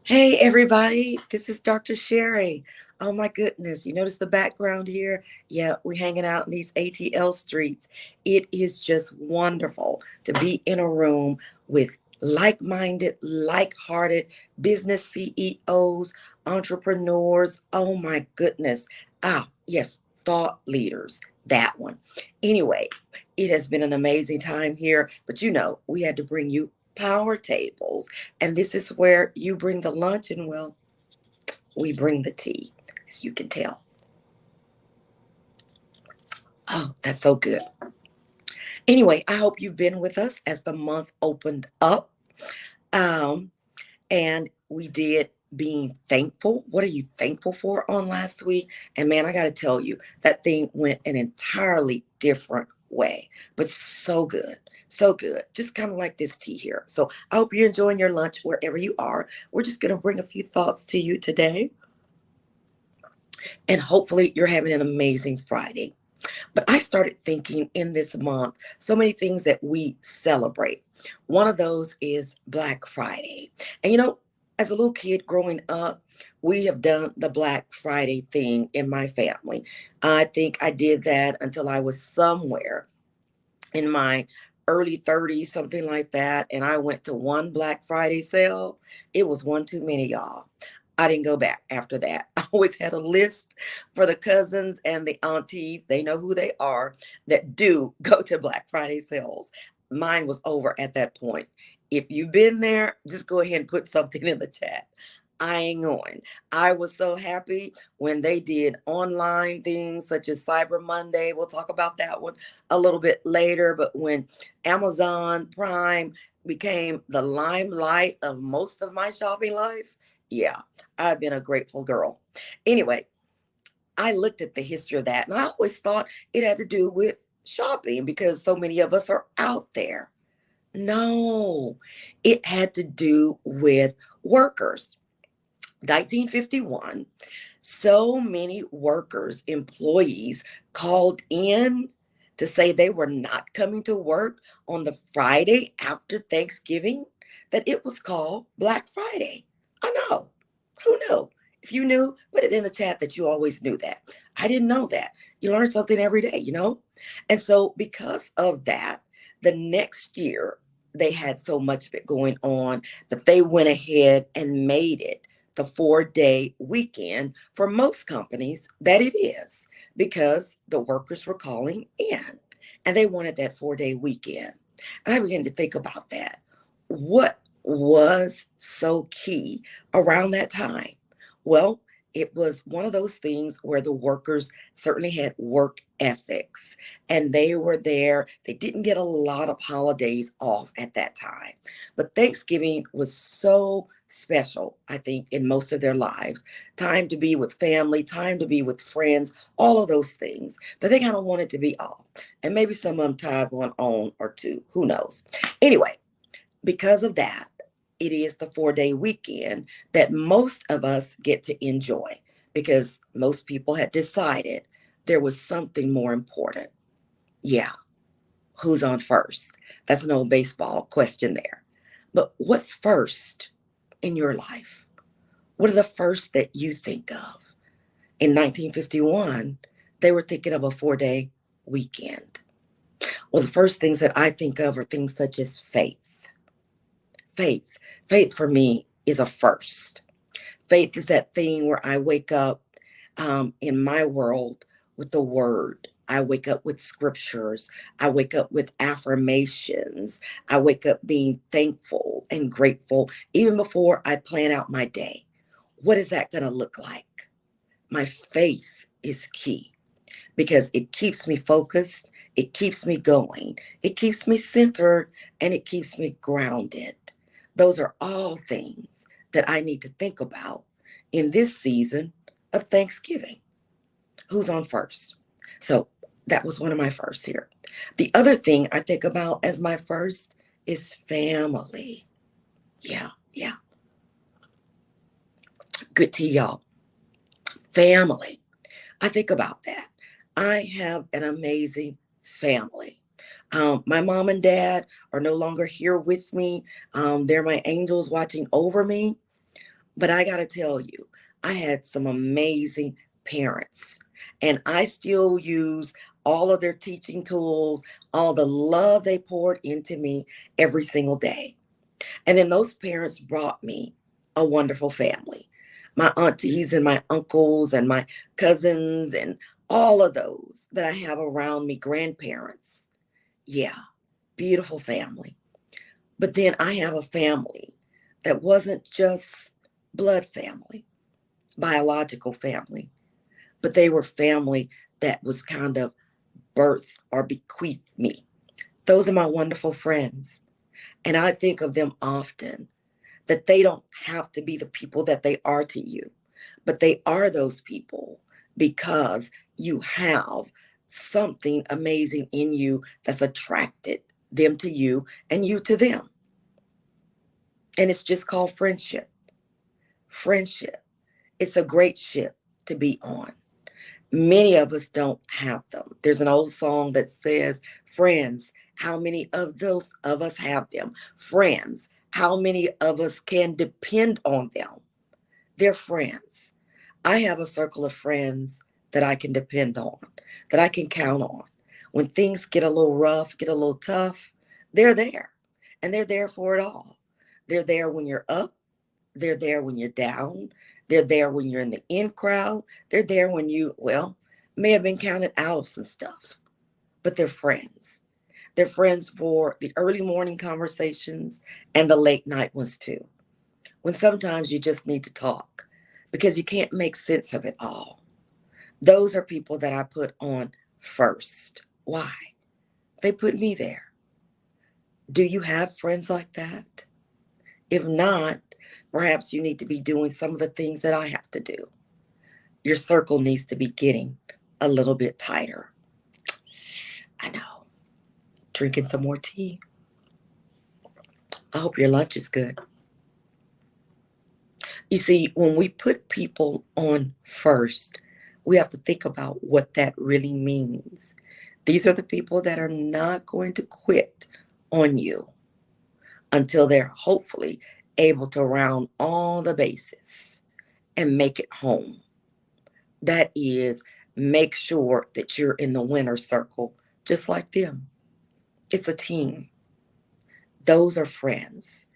Hey everybody, this is Dr. Sheri. Oh my goodness, you notice the background here? Yeah, we're hanging out in these ATL streets. It is just wonderful to be in a room with like-minded, like-hearted business CEOs, entrepreneurs. Oh my goodness. Yes, thought leaders. That one. Anyway, it has been an amazing time here, but we had to bring you power tables, and this is where you bring the lunch, and well, we bring the tea, as you can tell. Oh, that's so good. Anyway, I hope you've been with us as the month opened up. Um, and we did being thankful. What are you thankful for on last week? And man, I got to tell you, that thing went an entirely different way, but so good. So good. Just kind of like this tea here. So I hope you're enjoying your lunch wherever you are. We're just going to bring a few thoughts to you today. And hopefully you're having an amazing Friday. But I started thinking in this month, so many things that we celebrate. One of those is Black Friday. And as a little kid growing up, we have done the Black Friday thing in my family. I think I did that until I was somewhere in my early 30s, something like that. And I went to one Black Friday sale. It was one too many, y'all. I didn't go back after that. I always had a list for the cousins and the aunties. They know who they are that do go to Black Friday sales. Mine was over at that point. If you've been there, just go ahead and put something in the chat. I ain't going. I was so happy when they did online things such as Cyber Monday. We'll talk about that one a little bit later. But when Amazon Prime became the limelight of most of my shopping life, yeah, I've been a grateful girl. Anyway, I looked at the history of that and I always thought it had to do with shopping because so many of us are out there. No, it had to do with workers. 1951, so many workers, employees called in to say they were not coming to work on the Friday after Thanksgiving that it was called Black Friday. I know. Who knew? If you knew, put it in the chat that you always knew that. I didn't know that. You learn something every day. And so, because of that, the next year, they had so much of it going on that they went ahead and made it the 4-day weekend for most companies that it is because the workers were calling in and they wanted that 4-day weekend. And I began to think about that. What was so key around that time? Well, it was one of those things where the workers certainly had work ethics and they were there. They didn't get a lot of holidays off at that time. But Thanksgiving was so special, I think, in most of their lives. Time to be with family, time to be with friends, all of those things that they kind of wanted to be off. And maybe some of them tied one on or two, who knows. Anyway, because of that, it is the 4-day weekend that most of us get to enjoy because most people had decided there was something more important. Yeah, who's on first? That's an old baseball question there. But what's first in your life? What are the first that you think of? In 1951, they were thinking of a 4-day weekend. Well, the first things that I think of are things such as faith. Faith. Faith for me is a first. Faith is that thing where I wake up in my world with the word. I wake up with scriptures. I wake up with affirmations. I wake up being thankful and grateful even before I plan out my day. What is that going to look like? My faith is key because it keeps me focused, it keeps me going, it keeps me centered, and it keeps me grounded. Those are all things that I need to think about in this season of Thanksgiving. Who's on first? So that was one of my firsts here. The other thing I think about as my first is family. Yeah, yeah. Good to y'all. Family. I think about that. I have an amazing family. My mom and dad are no longer here with me. They're my angels watching over me. But I got to tell you, I had some amazing parents, and I still use all of their teaching tools, all the love they poured into me every single day. And then those parents brought me a wonderful family. My aunties and my uncles and my cousins and all of those that I have around me, grandparents. Yeah, beautiful family. But then I have a family that wasn't just blood family, biological family, but they were family that was kind of birthed or bequeathed me. Those are my wonderful friends. And I think of them often, that they don't have to be the people that they are to you, but they are those people because you have something amazing in you that's attracted them to you and you to them. And it's just called friendship. Friendship. It's a great ship to be on. Many of us don't have them. There's an old song that says, friends, how many of those of us have them? Friends, how many of us can depend on them? They're friends. I have a circle of friends that I can depend on, that I can count on. When things get a little rough, get a little tough, they're there. And they're there for it all. They're there when you're up. They're there when you're down. They're there when you're in the in crowd. They're there when you, well, may have been counted out of some stuff, but they're friends. They're friends for the early morning conversations and the late night ones too. When sometimes you just need to talk because you can't make sense of it all. Those are people that I put on first. Why? They put me there. Do you have friends like that? If not, perhaps you need to be doing some of the things that I have to do. Your circle needs to be getting a little bit tighter. I know. Drinking some more tea. I hope your lunch is good. You see, when we put people on first, we have to think about what that really means. These are the people that are not going to quit on you until they're hopefully able to round all the bases and make it home. That is, make sure that you're in the winner's circle, just like them. It's a team. Those are friends.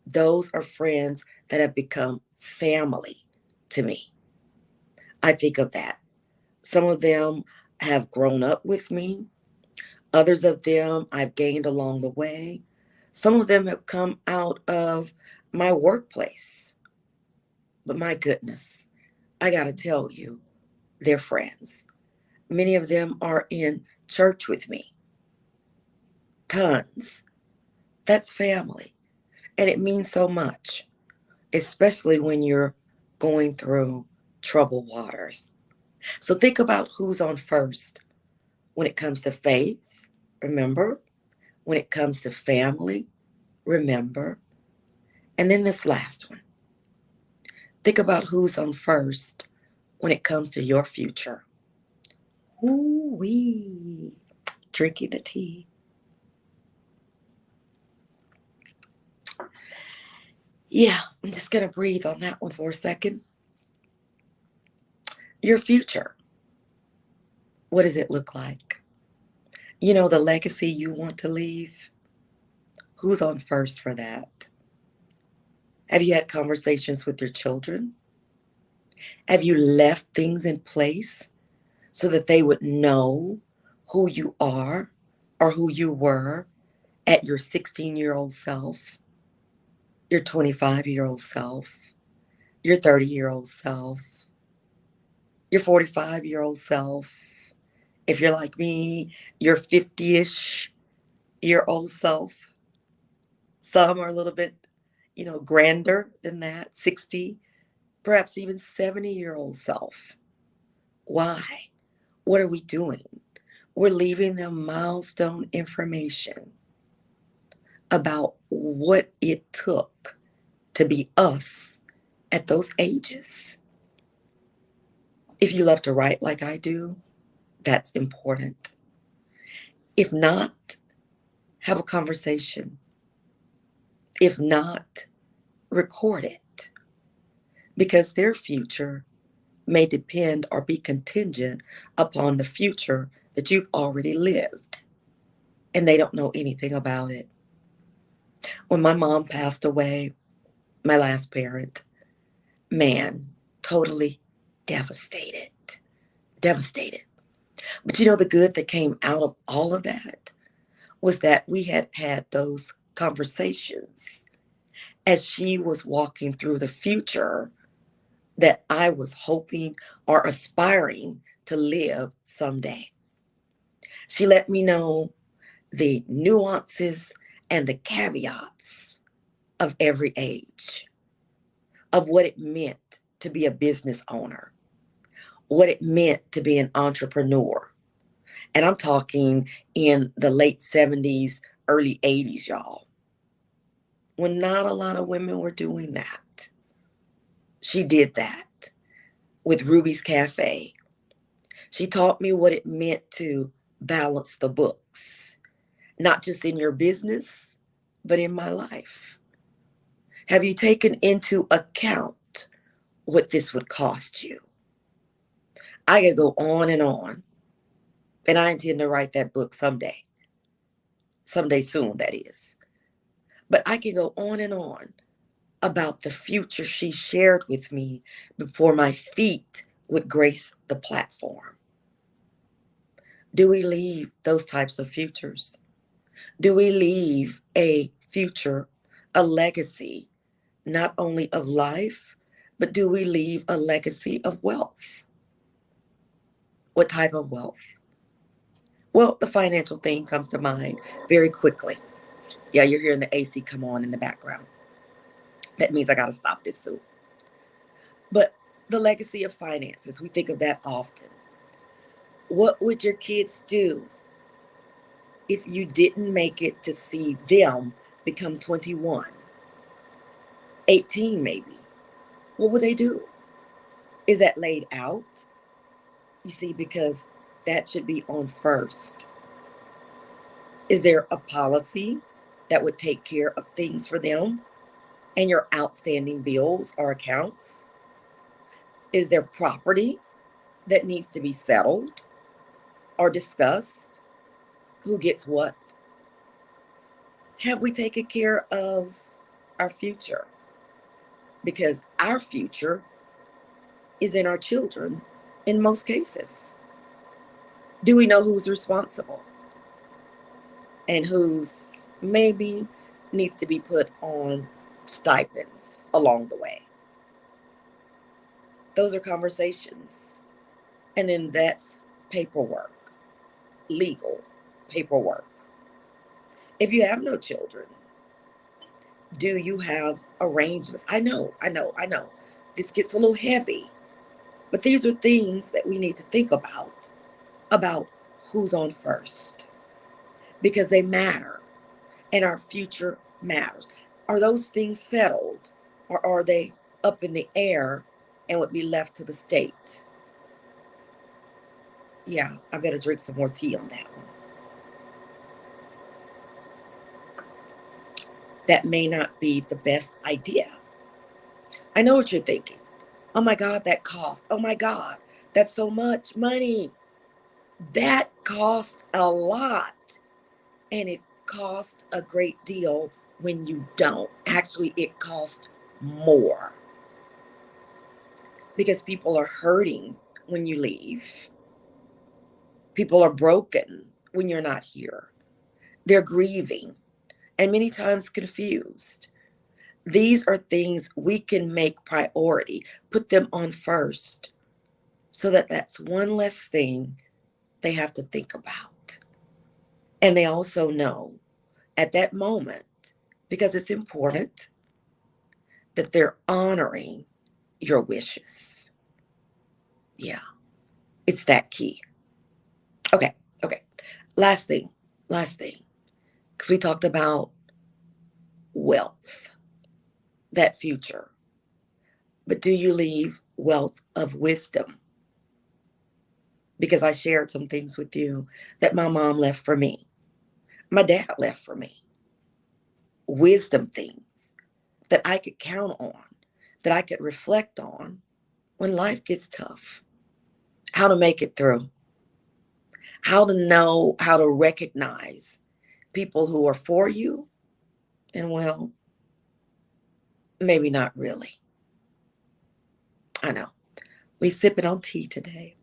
Those are friends that have become family to me. I think of that. Some of them have grown up with me. Others of them I've gained along the way. Some of them have come out of my workplace. But my goodness, I got to tell you, they're friends. Many of them are in church with me. Tons. That's family. And it means so much, especially when you're going through troubled waters. So think about who's on first when it comes to faith. Remember, when it comes to family, remember. And then this last one. Think about who's on first when it comes to your future. Ooh wee. Drinking the tea. Yeah, I'm just going to breathe on that one for a second. Your future. What does it look like? You know, the legacy you want to leave. Who's on first for that? Have you had conversations with your children? Have you left things in place so that they would know who you are or who you were at your 16-year-old self, your 25-year-old self, your 30-year-old self, your 45-year-old self? If you're like me, your 50-ish year old self. Some are a little bit, grander than that, 60, perhaps even 70-year-old self. Why? What are we doing? We're leaving them milestone information about what it took to be us at those ages. If you love to write like I do, that's important. If not, have a conversation. If not, record it. because their future may depend or be contingent upon the future that you've already lived, and they don't know anything about it. When my mom passed away, my last parent, man, totally devastated. Devastated. But the good that came out of all of that was that we had had those conversations as she was walking through the future that I was hoping or aspiring to live someday. She let me know the nuances and the caveats of every age, of what it meant to be a business owner, what it meant to be an entrepreneur. And I'm talking in the late 70s, early 80s, y'all, when not a lot of women were doing that. She did that with Ruby's Cafe. She taught me what it meant to balance the books, not just in your business, but in my life. Have you taken into account what this would cost you? I could go on, and I intend to write that book someday soon, that is. But I can go on about the future she shared with me before my feet would grace the platform. Do we leave those types of futures? Do we leave a future, a legacy, not only of life, but do we leave a legacy of wealth? What type of wealth? Well, the financial thing comes to mind very quickly. Yeah, you're hearing the AC come on in the background. That means I got to stop this soon. But the legacy of finances, we think of that often. What would your kids do if you didn't make it to see them become 21, 18 maybe? What would they do? Is that laid out? You see, because that should be on first. Is there a policy that would take care of things for them and your outstanding bills or accounts? Is there property that needs to be settled or discussed? Who gets what? Have we taken care of our future? Because our future is in our children in most cases. Do we know who's responsible and who's maybe needs to be put on stipends along the way? Those are conversations. And then that's paperwork, legal paperwork. If you have no children, do you have arrangements? I know. This gets a little heavy, but these are things that we need to think about who's on first, because they matter and our future matters. Are those things settled, or are they up in the air and would be left to the state? Yeah, I better drink some more tea on that one. That may not be the best idea. I know what you're thinking. Oh my God, that cost. Oh my God, that's so much money. That cost a lot. And it costs a great deal when you don't. Actually, it costs more because people are hurting when you leave. People are broken when you're not here. They're grieving and many times confused. These are things we can make priority, put them on first, so that that's one less thing they have to think about. And they also know at that moment, because it's important, that they're honoring your wishes. Yeah, it's that key. Okay, okay. Last thing, because we talked about wealth, that future. But do you leave wealth of wisdom? Because I shared some things with you that my mom left for me, my dad left for me. Wisdom things that I could count on, that I could reflect on when life gets tough, how to make it through, how to know how to recognize people who are for you and, well, maybe not really. I know. We sipping on tea today.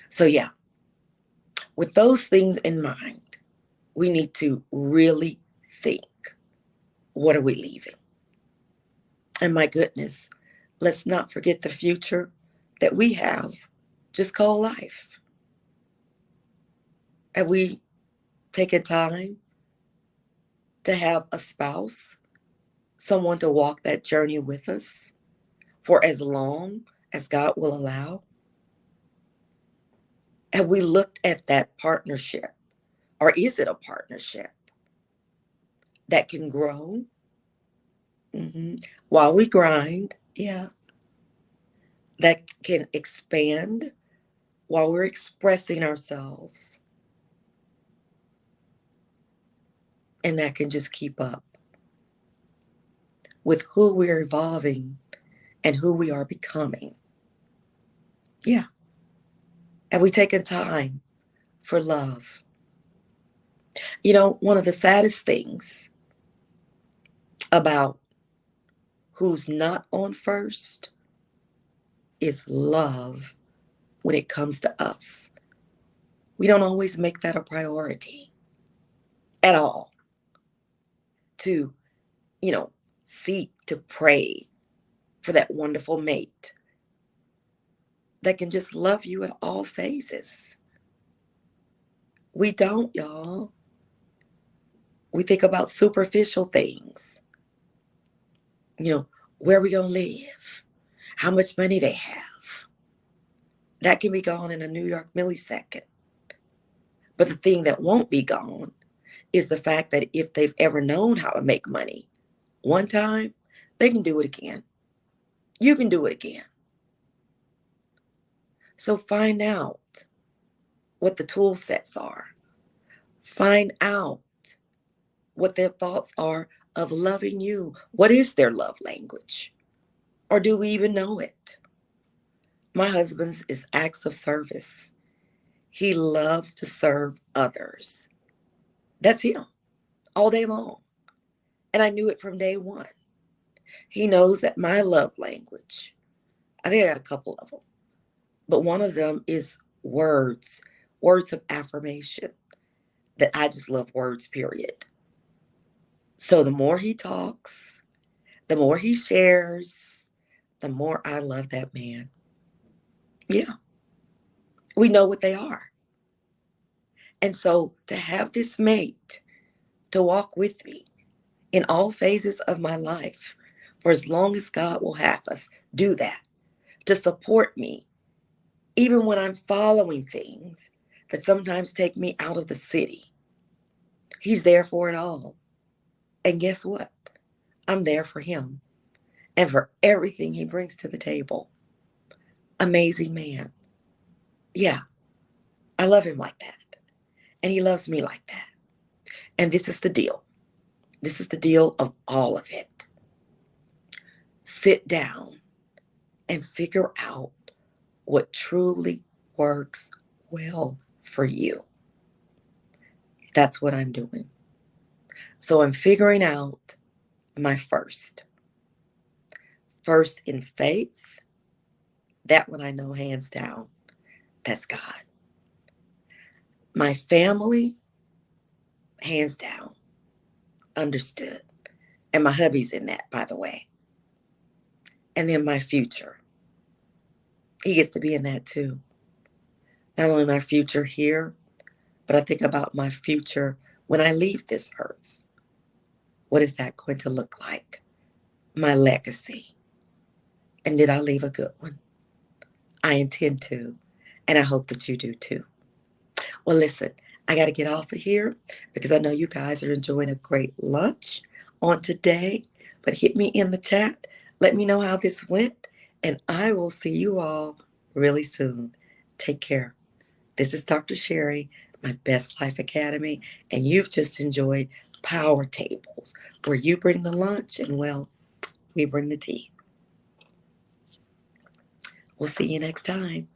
So yeah, with those things in mind, we need to really think, what are we leaving? And my goodness, let's not forget the future that we have just called life. Have we taken time to have a spouse, someone to walk that journey with us for as long as God will allow? Have we looked at that partnership, or is it a partnership that can grow while we grind? Yeah. That can expand while we're expressing ourselves, and that can just keep up with who we're evolving and who we are becoming. Yeah. Have we taken time for love? You know, one of the saddest things about who's not on first is love when it comes to us. We don't always make that a priority at all, to, you know, seek to pray for that wonderful mate that can just love you at all phases. We don't, y'all. We think about superficial things. You know, where we gonna live, how much money they have. That can be gone in a New York millisecond. But the thing that won't be gone is the fact that if they've ever known how to make money one time, they can do it again. You can do it again. So find out what the tool sets are. Find out what their thoughts are of loving you. What is their love language? Or do we even know it? My husband's is acts of service. He loves to serve others. That's him all day long. And I knew it from day one. He knows that my love language, I think I got a couple of them, but one of them is words, words of affirmation, that I just love words, period. So the more he talks, the more he shares, the more I love that man. Yeah, we know what they are. And so to have this mate to walk with me in all phases of my life, for as long as God will have us do that, to support me, even when I'm following things that sometimes take me out of the city. He's there for it all. And guess what? I'm there for him and for everything he brings to the table. Amazing man. Yeah, I love him like that. And he loves me like that. And this is the deal. This is the deal of all of it. Sit down and figure out what truly works well for you. That's what I'm doing. So I'm figuring out my first. First in faith, that one I know hands down. That's God. My family, hands down, understood. And my hubby's in that, by the way. And then my future. He gets to be in that too. Not only my future here, but I think about my future when I leave this earth. What is that going to look like? My legacy. And did I leave a good one? I intend to, and I hope that you do too. Well, listen, I got to get off of here because I know you guys are enjoying a great lunch on today. But hit me in the chat. Let me know how this went, and I will see you all really soon. Take care. This is Dr. Sheri. My Best Life Academy, and you've just enjoyed Power Tables, where you bring the lunch and, well, we bring the tea. We'll see you next time.